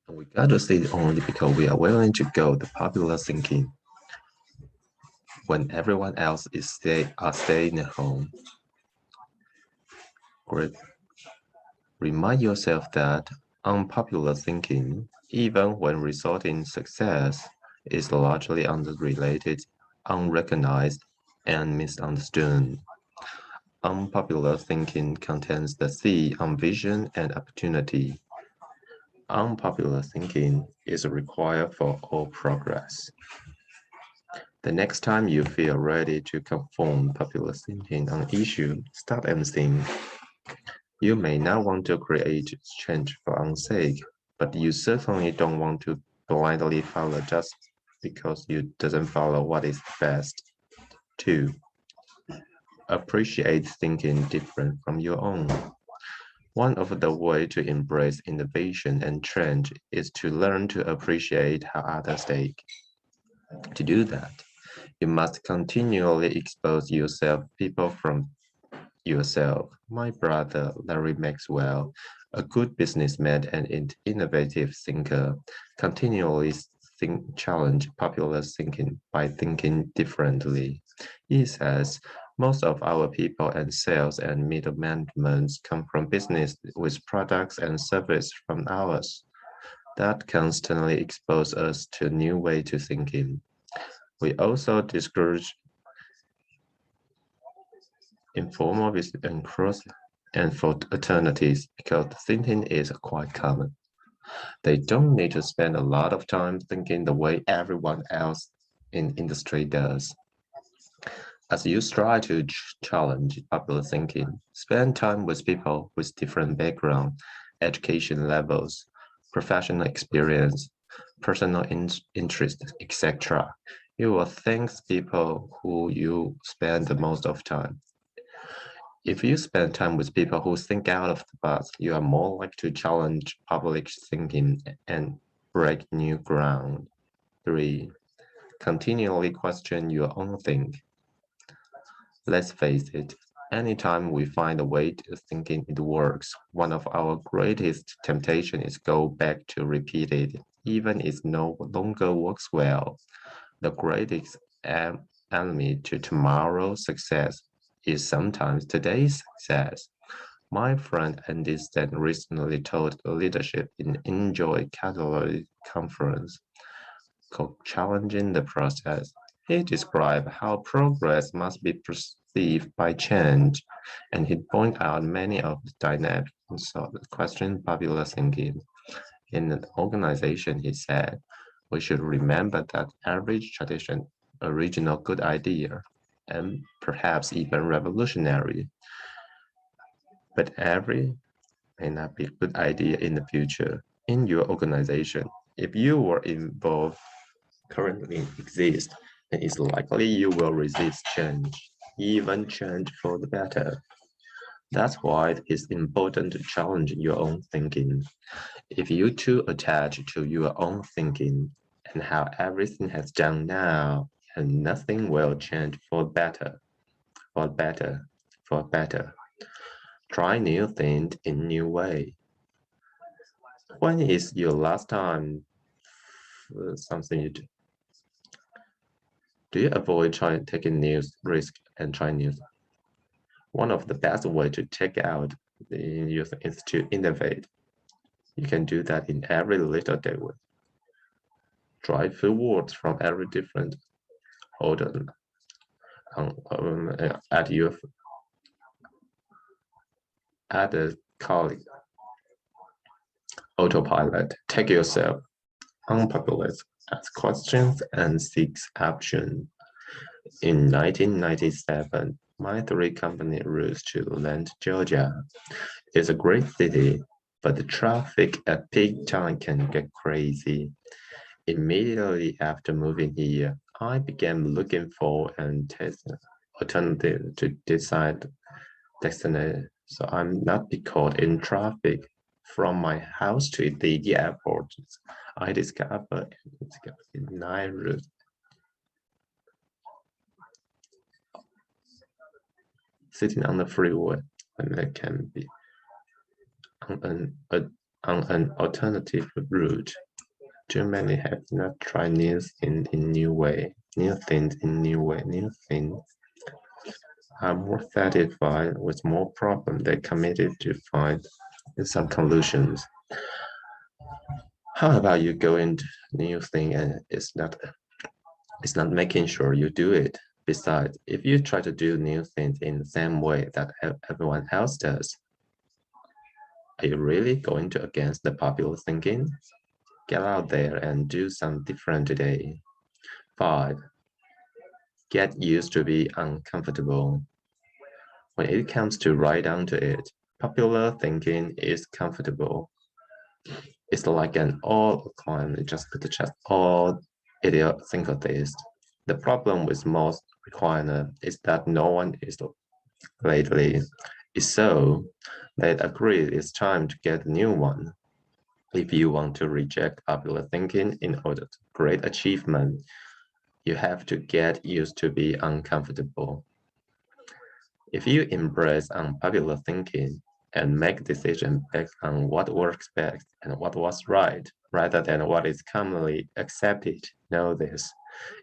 We gotta say it only because we are willing to go the popular thinking when everyone else is staying at home. Great. Remind yourself that unpopular thinking, even when resulting in success, is largely unrelated, unrecognized, and misunderstood. Unpopular thinking contains the C on vision and opportunity. Unpopular thinking is required for all progress. The next time you feel ready to conform popular thinking on issue, start and think. You may not want to create change for own sake, but you certainly don't want to blindly follow just because you doesn't follow what is best. 2. Appreciate thinking different from your own. One of the ways to embrace innovation and change is to learn to appreciate how others think. To do that, you must continually expose yourself people from yourself. My brother, Larry Maxwell, a good businessman and innovative thinker, continually challenge popular thinking by thinking differently. He says, most of our people and sales and middle management come from business with products and service from ours. That constantly expose us to new way to thinking. We also discourage informal business and cross and for fraternities because thinking is quite common. They don't need to spend a lot of time thinking the way everyone else in industry does. As you strive to challenge popular thinking, spend time with people with different background, education levels, professional experience, personal interest, etc. You will thank people who you spend the most of time. If you spend time with people who think out of the box, you are more likely to challenge public thinking and break new ground. 3. Continually question your own thinking. Let's face it, anytime we find a way to thinking it works, one of our greatest temptation is go back to repeat it, even if it no longer works well. The greatest enemy to tomorrow's success is sometimes today's success. My friend Andy Stan recently told leadership in Enjoy Catalyst conference called Challenging the Process. He described how progress must be perceived by change, and he pointed out many of the dynamics of question popular thinking. In an organization, he said, we should remember that every tradition, original good idea, and perhaps even revolutionary, but every may not be a good idea in the future. In your organization, if you were involved currently exist, then it's likely you will resist change, even change for the better. That's why it's important to challenge your own thinking. If you too attach to your own thinking and how everything has done now, and nothing will change for better, for better, for better. Try new things in new way. When is your last time something you do? Do you avoid trying taking new risk and try new? One of the best way to take out the youth is to innovate. You can do that in every little day way. Try few words from every different hold at your at a colleague. Autopilot. Take yourself unpopular. Ask questions and seek options. In 1997, my three company rose to Atlanta, Georgia. It's a great city, but the traffic at peak time can get crazy. Immediately after moving here, I began looking for and testing alternative to decide destination, so I'm not be caught in traffic. From my house to the airport, I discovered nine routes. Sitting on the freeway, and it can be on on an alternative route. Too many have not tried new things in new way, new things in new way, new things. Are more satisfied with more problems they committed to find some conclusions. How about you go into new thing and it's not making sure you do it. Besides, if you try to do new things in the same way that everyone else does, are you really going to against the popular thinking? Get out there and do something different today. 5. Get used to be uncomfortable. When it comes to right down to it, popular thinking is comfortable. It's like an old climb, just to just all idiosyncrasies. The problem with most requirement is that no one is lately. Is so they agree it's time to get a new one. If you want to reject popular thinking in order to create achievement, you have to get used to be uncomfortable. If you embrace unpopular thinking and make decisions based on what works best and what was right, rather than what is commonly accepted, know this.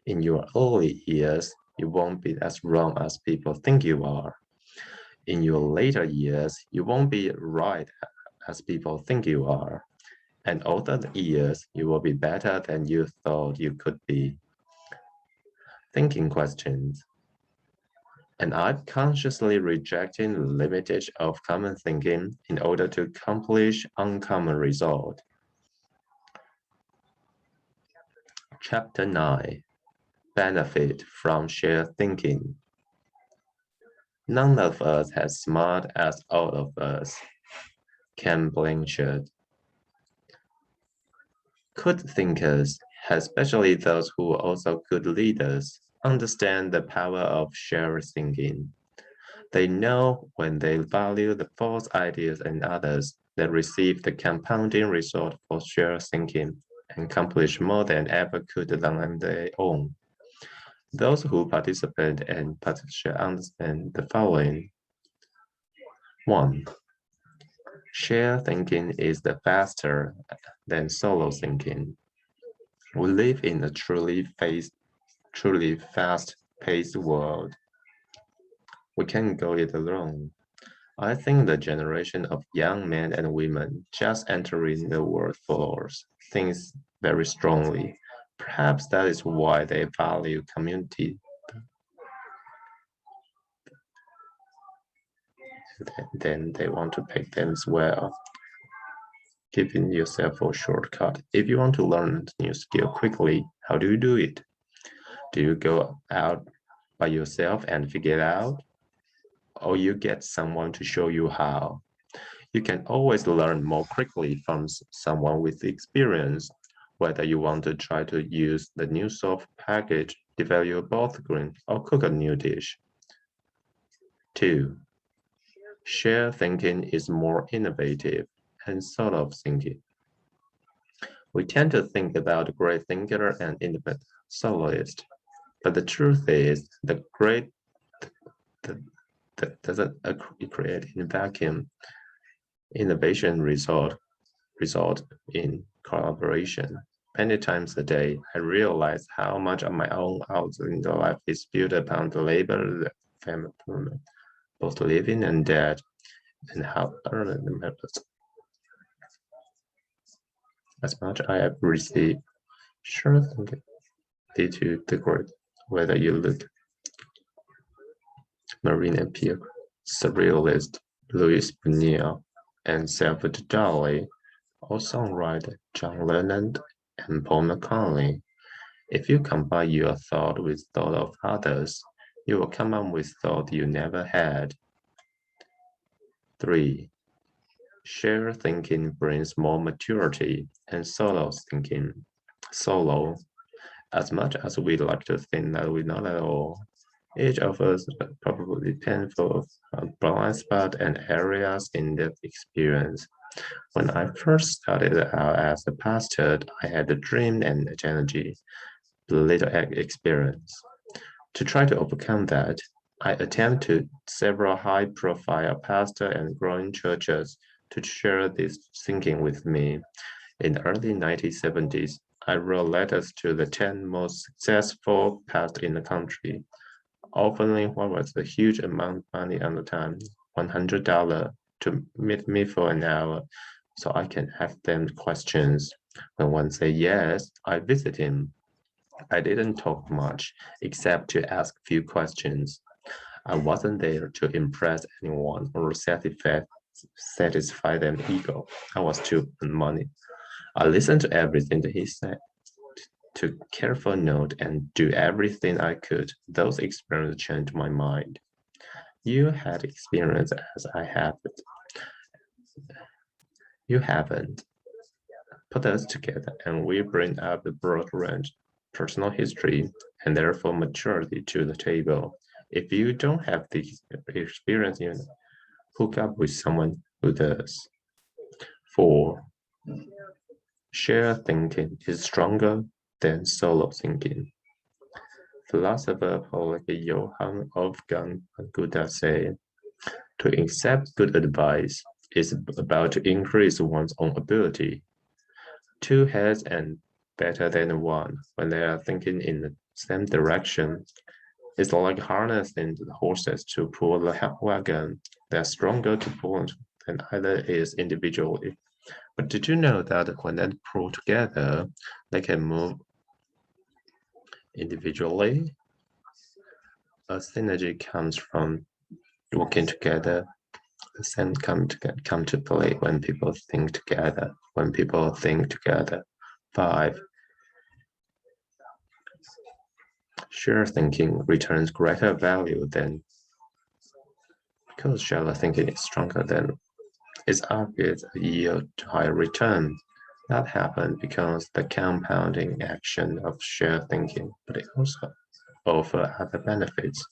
In your early years, you won't be as wrong as people think you are. In your later years, you won't be right as people think you are. And older years, you will be better than you thought you could be. Thinking questions. And I'm consciously rejecting the limitation of common thinking in order to accomplish uncommon result. Chapter 9. Benefit from shared thinking. None of us as smart as all of us. Ken Blanchard. Good thinkers, especially those who are also good leaders, understand the power of shared thinking. They know when they value the false ideas in others, they receive the compounding result for shared thinking and accomplish more than ever could on their own. Those who participate and should understand the following. 1. Shared thinking is the faster than solo thinking. We live in a truly fast-paced world. We can't go it alone. I think the generation of young men and women just entering the workforce thinks very strongly. Perhaps that is why they value community. Then they want to pick them as well. Giving yourself a shortcut. If you want to learn a new skill quickly, how do you do it? Do you go out by yourself and figure it out? Or you get someone to show you how? You can always learn more quickly from someone with experience. Whether you want to try to use the new soft package, develop a both green, or cook a new dish. 2. Shared thinking is more innovative and sort of thinking. We tend to think about a great thinker and independent soloist, but the truth is the great that doesn't create in vacuum. Innovation result in collaboration. Many times a day, I realize how much of my own outside life is built upon the labor of family, both living and dead, and how other members. As much I have received, sure thinking lead to the great. Whether you look Marina Peer, surrealist Louis Buñuel, and Salvador Dali, or songwriter John Lennon and Paul McCartney. If you combine your thought with thought of others, you will come up with thought you never had. 3. Shared thinking brings more maturity and solo thinking. Solo, as much as we like to think that we know it all, each of us probably painful blind spot and areas in that experience. When I first started out as a pastor, I had a dream and energy, little experience. To try to overcome that, I attempted several high-profile pastor and growing churches to share this thinking with me. In the early 1970s, I wrote letters to the 10 most successful pastors in the country, offering what was a huge amount of money at the time, $100, to meet me for an hour so I can ask them questions. When one said yes, I visit him. I didn't talk much, except to ask few questions. I wasn't there to impress anyone or satisfy their ego. I was to earn money. I listened to everything that he said, took careful note, and do everything I could. Those experiences changed my mind. You had experience as I haven't. You haven't. Put us together, and we bring up a broad range, personal history, and therefore maturity to the table. If you don't have the experience, you hook up with someone who does. 4. Shared thinking is stronger than solo thinking. Philosopher like Johann Wolfgang Goethe said, to accept good advice is about to increase one's own ability. 2 heads and better than one when they are thinking in the same direction. It's like harnessing the horses to pull the wagon. They're stronger to pull than either is individually. But did you know that when they pull together, they can move individually? A synergy comes from working together. The same come to play when people think together. When people think together. 5. Shared thinking returns greater value than because shared thinking is stronger than its obvious yield to higher return. That happened because the compounding action of shared thinking, but it also offers other benefits.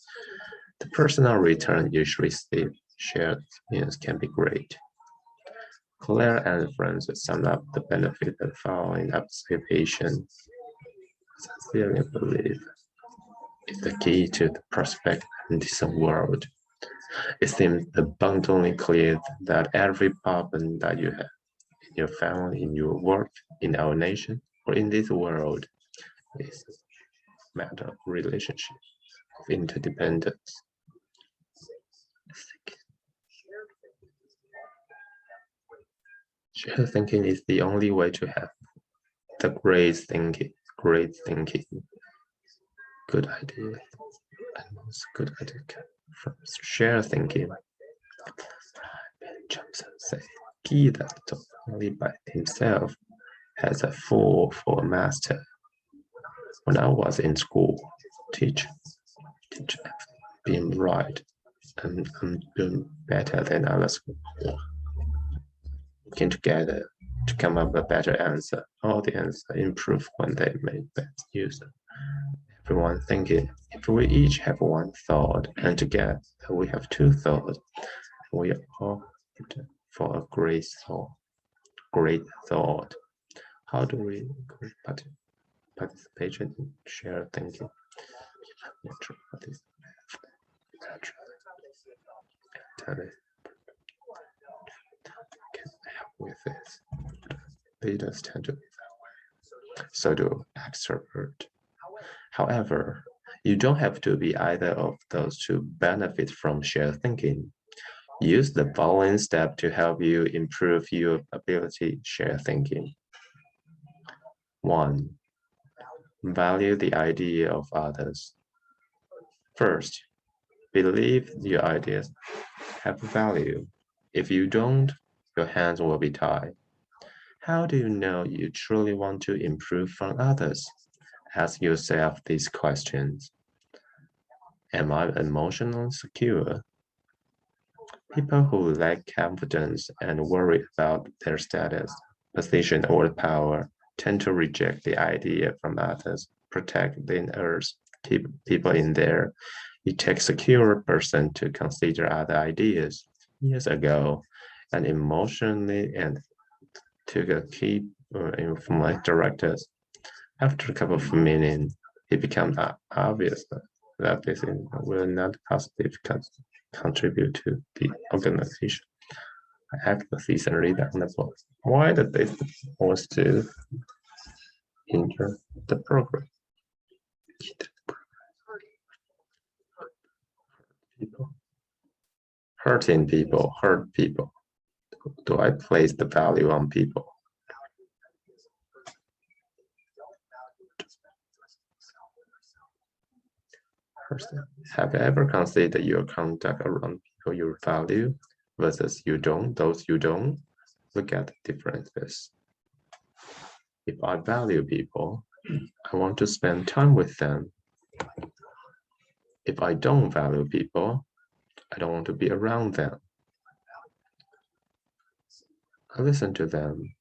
The personal return you receive shared experience can be great. Claire and friends sum up the benefit of following observation. Sincerely believe is the key to the prospect in this world. It seems abundantly clear that every problem that you have in your family, in your work, in our nation, or in this world is a matter of relationship, of interdependence. Shared thinking is the only way to have the great thinking, good idea, and most good idea from shared thinking. Johnson said, he that taught only by himself has a fool for a master. When I was in school, teacher being right, and I'm doing better than others. Working together to come up with a better answer. All the answers improve when they make best use. Everyone thinking, if we each have one thought, and together we have 2 thoughts, we are all for a great thought. How do we increase participation in shared thinking? Can help with this. Leaders tend to be that way. So do extrovert. However, you don't have to be either of those to benefit from shared thinking. Use the following step to help you improve your ability to share thinking. 1. Value the idea of others. First, believe your ideas have value. If you don't, your hands will be tied. How do you know you truly want to improve from others? Ask yourself these questions. Am I emotionally secure? People who lack confidence and worry about their status, position, or power tend to reject the idea from others, protect the inner, keep people in there. It takes a secure person to consider other ideas. Years ago, an emotionally and took a key from my directors. After a couple of minutes, it became obvious that this will not positively contribute to the organization. Emphasis and read down the book. Why did they force to hinder the program? People. Hurting people, hurt people. Do I place the value on people? Have you ever considered your conduct around people you value versus you don't, those you don't? Look at the differences. If I value people, I want to spend time with them. If I don't value people, I don't want to be around them. I listen to them,